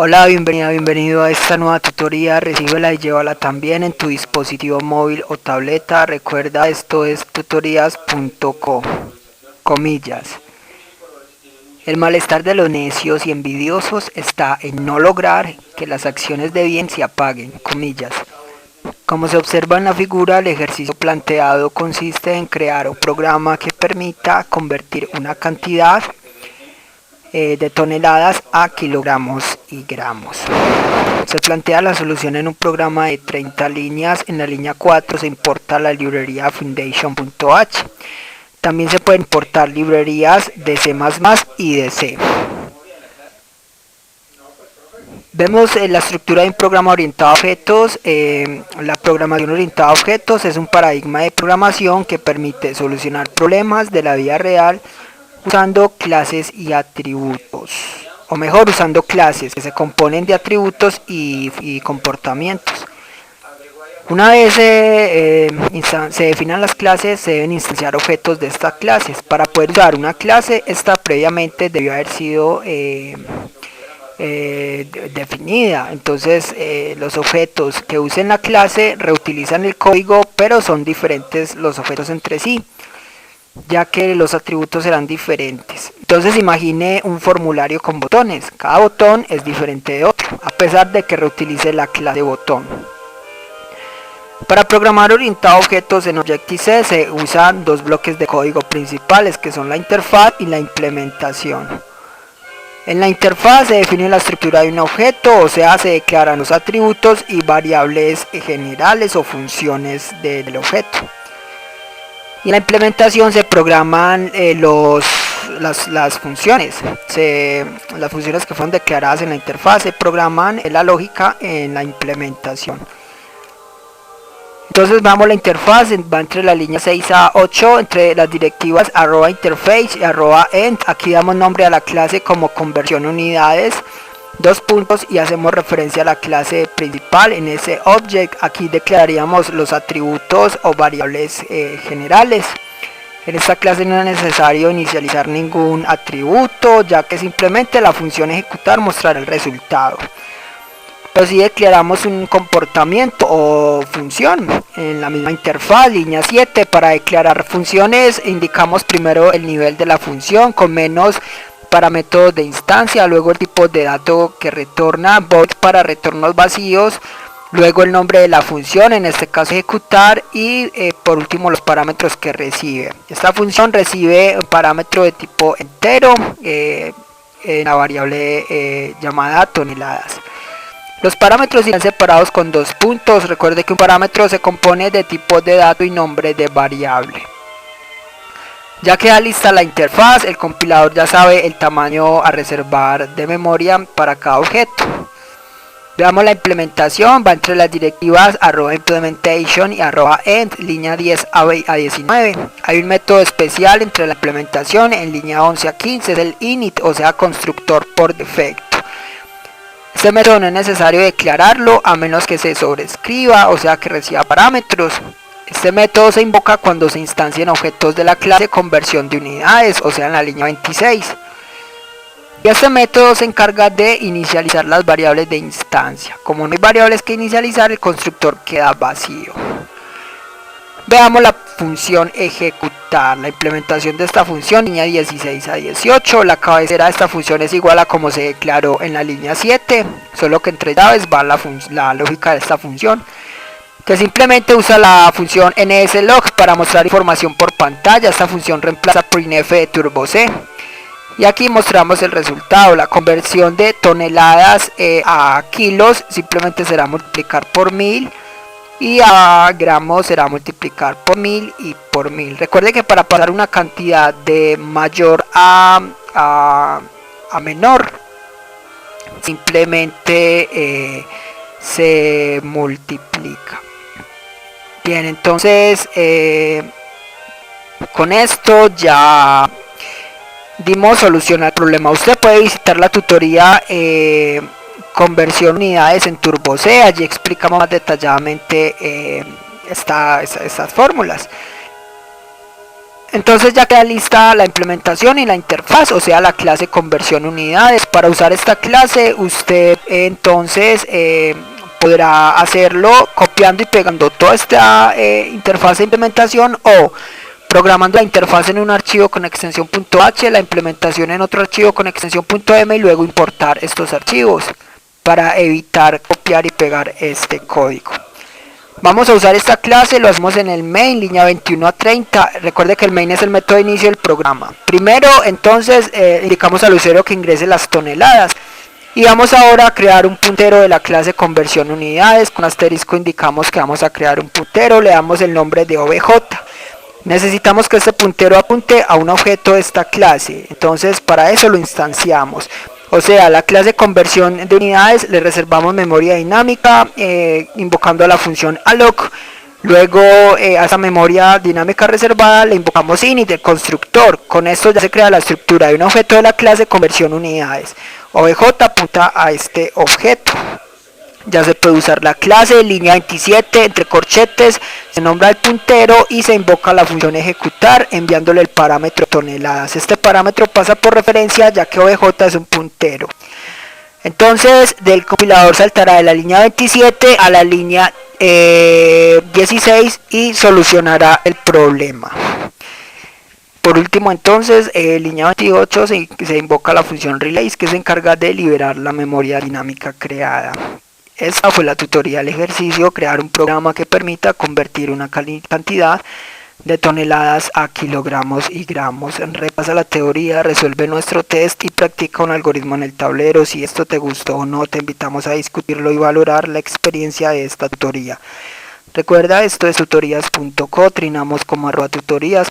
Hola, bienvenido a esta nueva tutoría. Recíbela y llévala también en tu dispositivo móvil o tableta. Recuerda, esto es tutorías.co, comillas. El malestar de los necios y envidiosos está en no lograr que las acciones de bien se apaguen, comillas. Como se observa en la figura, el ejercicio planteado consiste en crear un programa que permita convertir una cantidad de toneladas a kilogramos y gramos. Se plantea la solución en un programa de 30 líneas. En la línea 4 se importa la librería foundation.h. También se pueden importar librerías de C++ y de C. Vemos la estructura de un programa orientado a objetos. La programación orientada a objetos es un paradigma de programación que permite solucionar problemas de la vida real usando clases y atributos, o mejor, usando clases que se componen de atributos y comportamientos. Una vez se definan las clases, se deben instanciar objetos de estas clases. Para poder usar una clase, esta previamente debió haber sido definida. Entonces los objetos que usen la clase reutilizan el código, pero son diferentes los objetos entre sí, ya que los atributos serán diferentes. Entonces imagine un formulario con botones. Cada botón es diferente de otro, a pesar de que reutilice la clase botón. Para programar orientado a objetos en Objective-C se usan dos bloques de código principales, que son la interfaz y la implementación. En la interfaz se define la estructura de un objeto, o sea, se declaran los atributos y variables generales o funciones del objeto. Y en la implementación se programan las funciones. Las funciones que fueron declaradas en la interfaz se programan en la lógica en la implementación. Entonces vamos, la interfaz va entre la línea 6 a 8, entre las directivas @interface y @end. Aquí damos nombre a la clase como conversión unidades, dos puntos, y hacemos referencia a la clase principal. En ese object aquí declararíamos los atributos o variables generales. En esta clase no es necesario inicializar ningún atributo, ya que simplemente la función ejecutar mostrará el resultado. Pero si declaramos un comportamiento o función en la misma interfaz, línea 7, para declarar funciones indicamos primero el nivel de la función con menos para métodos de instancia, luego el tipo de dato que retorna, void para retornos vacíos, luego el nombre de la función, en este caso ejecutar, y por último los parámetros que recibe. Esta función recibe un parámetro de tipo entero, la variable llamada toneladas. Los parámetros están separados con dos puntos. Recuerde que un parámetro se compone de tipos de dato y nombre de variable. Ya queda lista la interfaz, el compilador ya sabe el tamaño a reservar de memoria para cada objeto. Veamos la implementación, va entre las directivas @implementation y @end, línea 10 a 19. Hay un método especial entre la implementación en línea 11 a 15, es el init, o sea, constructor por defecto. Este método no es necesario declararlo a menos que se sobrescriba, o sea que reciba parámetros. Este método se invoca cuando se instancien objetos de la clase conversión de unidades, o sea en la línea 26. Y este método se encarga de inicializar las variables de instancia. Como no hay variables que inicializar, el constructor queda vacío. Veamos la función ejecutar. La implementación de esta función, línea 16 a 18. La cabecera de esta función es igual a como se declaró en la línea 7, solo que entre llaves va la lógica de esta función, que simplemente usa la función nslog para mostrar información por pantalla. Esta función reemplaza printf de turbo C. Y aquí mostramos el resultado. La conversión de toneladas a kilos simplemente será multiplicar por 1000. Y a gramos será multiplicar por 1000 y por 1000. Recuerde que para pasar una cantidad de mayor a menor, simplemente se multiplica. Bien, entonces con esto ya dimos solución al problema. Usted puede visitar la tutoría conversión unidades en turbo C, allí explicamos más detalladamente estas fórmulas. Entonces ya queda lista la implementación y la interfaz, o sea la clase conversión unidades. Para usar esta clase usted entonces podrá hacerlo copiando y pegando toda esta interfaz de implementación, o programando la interfaz en un archivo con extensión .h, la implementación en otro archivo con extensión .m y luego importar estos archivos para evitar copiar y pegar este código. Vamos a usar esta clase, lo hacemos en el main, línea 21 a 30. Recuerde que el main es el método de inicio del programa. Primero, entonces, indicamos al usuario que ingrese las toneladas. Y vamos ahora a crear un puntero de la clase conversión unidades. Con asterisco indicamos que vamos a crear un puntero, le damos el nombre de obj. Necesitamos que este puntero apunte a un objeto de esta clase. Entonces, para eso lo instanciamos. O sea, la clase conversión de unidades le reservamos memoria dinámica invocando la función alloc. Luego a esa memoria dinámica reservada le invocamos init del constructor. Con esto ya se crea la estructura de un objeto de la clase conversión unidades. Obj apunta a este objeto. Ya se puede usar la clase, línea 27, entre corchetes, se nombra el puntero y se invoca la función ejecutar enviándole el parámetro toneladas. Este parámetro pasa por referencia ya que obj es un puntero. Entonces del compilador saltará de la línea 27 a la línea 16 y solucionará el problema. Por último entonces, línea 28 se invoca la función relays que se encarga de liberar la memoria dinámica creada. Esta fue la tutoría del ejercicio, crear un programa que permita convertir una cantidad de toneladas a kilogramos y gramos. Repasa la teoría, resuelve nuestro test y practica un algoritmo en el tablero. Si esto te gustó o no, te invitamos a discutirlo y valorar la experiencia de esta tutoría. Recuerda, esto es tutorías.co, trinamos como @tutorías,